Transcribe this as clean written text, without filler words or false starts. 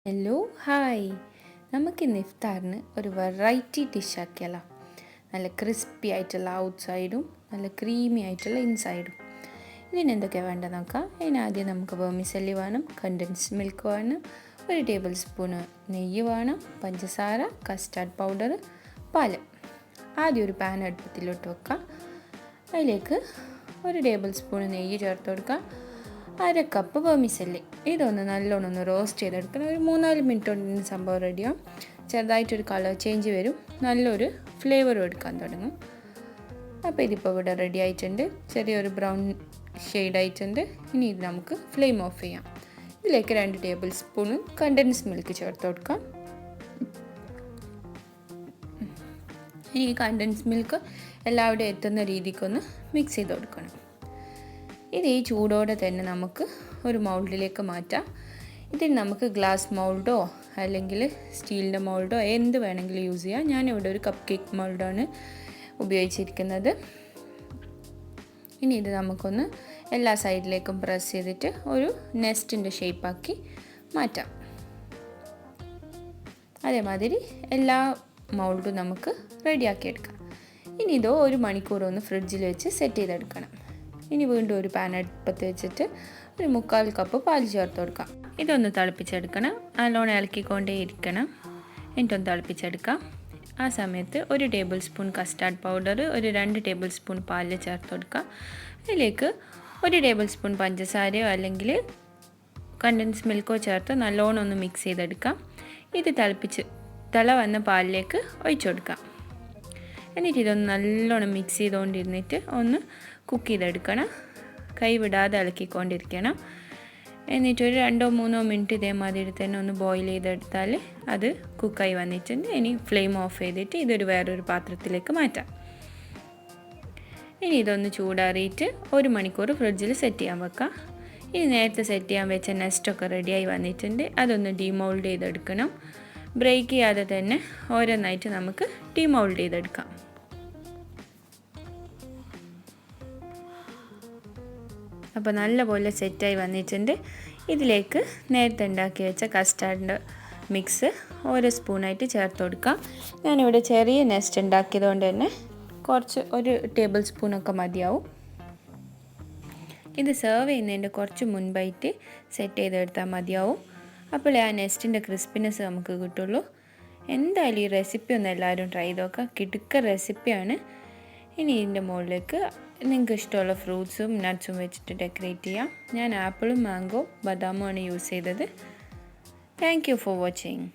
Hello hi നമുക്കിന്ന് ഇഫ്താറിന് ഒരു variety dish ആക്കിയാലോ. നല്ല ക്രിസ്പി ആയിട്ടുള്ള ഔട്ട്സൈഡും നല്ല ക്രീമി ആയിട്ടുള്ള ഇൻസൈഡും. ഇതിന് എന്തൊക്കെയാണ് വേണ്ടത് നോക്കാം. ഇതിനാദ്യം നമുക്ക് വെർമിസെല്ലി വേണം, കണ്ടൻസ്ഡ് മിൽക്ക് വേണം, 1 ടേബിൾ സ്പൂണ് നെയ്യ് വേണം, പഞ്ചസാര, കസ്റ്റാർഡ് പൗഡർ, പാല്. ആദ്യം ഒരു പാൻ അടുപ്പത്തിലോട്ട് വെക്കാം. അതിലേക്ക് 1 ടേബിൾ സ്പൂൺ നെയ്യ് ചേർത്ത് കൊടുക്കാം. 1/2 കപ്പ് വെർമിസെല്ലി. ഇതൊന്ന് നല്ലോണം റോസ്റ്റ് ചെയ്തെടുക്കണം. ഒരു 3-4 മിനിറ്റ് കൊണ്ട് സംഭവം റെഡിയാവും. ചെറുതായിട്ടൊരു കളർ ചേഞ്ച് വരും, നല്ലൊരു ഫ്ലേവറും എടുക്കാൻ തുടങ്ങും. അപ്പോൾ ഇതിപ്പോൾ ഇവിടെ റെഡി ആയിട്ടുണ്ട്. ചെറിയൊരു ബ്രൗൺ ഷെയ്ഡ് ആയിട്ടുണ്ട്. ഇനി ഇത് നമുക്ക് ഫ്ലെയിം ഓഫ് ചെയ്യാം. ഇതിലേക്ക് 2 ടേബിൾ സ്പൂൺ കണ്ടൻസ്ഡ് മിൽക്ക് ചേർത്ത് കൊടുക്കാം. ഇനി ഈ കണ്ടൻസ്ഡ് മിൽക്ക് എല്ലാവിടെയും എത്തുന്ന രീതിക്കൊന്ന് മിക്സ് ചെയ്ത് കൊടുക്കണം. ഇത് ഈ ചൂടോടെ തന്നെ നമുക്ക് ഒരു മൗൾഡിലേക്ക് മാറ്റാം. ഇതിൽ നമുക്ക് ഗ്ലാസ് മൗൾഡോ അല്ലെങ്കിൽ സ്റ്റീലിൻ്റെ മൗൾഡോ എന്ത് വേണമെങ്കിലും യൂസ് ചെയ്യാം. ഞാനിവിടെ ഒരു കപ്പ് കേക്ക് മൗൾഡാണ് ഉപയോഗിച്ചിരിക്കുന്നത്. ഇനി ഇത് നമുക്കൊന്ന് എല്ലാ സൈഡിലേക്കും പ്രസ് ചെയ്തിട്ട് ഒരു നെസ്റ്റിൻ്റെ ഷേപ്പാക്കി മാറ്റാം. അതേമാതിരി എല്ലാ മൗൾഡും നമുക്ക് റെഡിയാക്കി എടുക്കാം. ഇനി ഇതോ 1 മണിക്കൂർ ഒന്ന് ഫ്രിഡ്ജിൽ വെച്ച് സെറ്റ് ചെയ്തെടുക്കണം. ഇനി വീണ്ടും ഒരു പാൻ അടുപ്പത്ത് വെച്ചിട്ട് ഒരു 3/4 കപ്പ് പാൽ ചേർത്ത് കൊടുക്കാം. ഇതൊന്ന് തിളപ്പിച്ചെടുക്കണം. നല്ലോണം ഇളക്കിക്കൊണ്ടേ ഇരിക്കണം. എന്നിട്ടൊന്ന് തിളപ്പിച്ചെടുക്കാം. ആ സമയത്ത് 1 ടേബിൾ സ്പൂൺ കസ്റ്റാർഡ് പൗഡർ, ഒരു 2 ടേബിൾ സ്പൂൺ പാലിൽ ചേർത്ത് കൊടുക്കാം. അതിലേക്ക് 1 ടേബിൾ സ്പൂൺ പഞ്ചസാരയോ അല്ലെങ്കിൽ കണ്ടൻസ്ഡ് മിൽക്കോ ചേർത്ത് നല്ലോണം ഒന്ന് മിക്സ് ചെയ്തെടുക്കാം. ഇത് തിള വന്ന പാലിലേക്ക് ഒഴിച്ചു കൊടുക്കാം. എന്നിട്ട് ഇതൊന്ന് നല്ലോണം മിക്സ് ചെയ്തുകൊണ്ടിരുന്നിട്ട് ഒന്ന് കുക്ക് ചെയ്തെടുക്കണം. കൈ വിടാതെ ഇളക്കിക്കൊണ്ടിരിക്കണം. എന്നിട്ട് ഒരു 2-3 മിനിറ്റ് ഇതേമാതിരി തന്നെ ഒന്ന് ബോയിൽ ചെയ്തെടുത്താൽ അത് കുക്കായി വന്നിട്ടുണ്ട്. ഇനി ഫ്ലെയിം ഓഫ് ചെയ്തിട്ട് ഇതൊരു വേറൊരു പാത്രത്തിലേക്ക് മാറ്റാം. ഇനി ഇതൊന്ന് ചൂടാറിയിട്ട് 1 മണിക്കൂർ ഫ്രിഡ്ജിൽ സെറ്റ് ചെയ്യാൻ വെക്കാം. ഇനി നേരത്തെ സെറ്റ് ചെയ്യാൻ വെച്ച നെസ്റ്റൊക്കെ റെഡിയായി വന്നിട്ടുണ്ട്. അതൊന്ന് ഡീമോൾഡ് ചെയ്തെടുക്കണം. ബ്രേക്ക് ചെയ്യാതെ തന്നെ ഓരോന്നായിട്ട് നമുക്ക് ഡീമോൾഡ് ചെയ്തെടുക്കാം. അപ്പോൾ നല്ലപോലെ സെറ്റായി വന്നിട്ടുണ്ട്. ഇതിലേക്ക് നേരത്തെ ഉണ്ടാക്കി വെച്ച കസ്റ്റാർഡ് മിക്സ് ഓരോ സ്പൂണായിട്ട് ചേർത്ത് കൊടുക്കാം. ഞാനിവിടെ ചെറിയ നെസ്റ്റ് ഉണ്ടാക്കിയതുകൊണ്ട് തന്നെ കുറച്ച് 1 ടേബിൾ സ്പൂണൊക്കെ മതിയാവും. ഇത് സെർവ് ചെയ്യുന്നതിൻ്റെ കുറച്ച് മുൻപായിട്ട് സെറ്റ് ചെയ്തെടുത്താൽ മതിയാവും. അപ്പോൾ ആ നെസ്റ്റിൻ്റെ ക്രിസ്പിനെസ് നമുക്ക് കിട്ടുള്ളൂ. എന്തായാലും ഈ റെസിപ്പി ഒന്ന് എല്ലാവരും ട്രൈ ചെയ്ത് നോക്കാം. കിടുക്ക റെസിപ്പിയാണ്. ഇനി ഇതിൻ്റെ മുകളിലേക്ക് നിങ്ങൾക്ക് ഇഷ്ടമുള്ള ഫ്രൂട്ട്സും നട്ട്സും വെച്ചിട്ട് ഡെക്കറേറ്റ് ചെയ്യാം. ഞാൻ ആപ്പിളും മാംഗോ ബദാമുമാണ് യൂസ് ചെയ്തത്. Thank you for watching.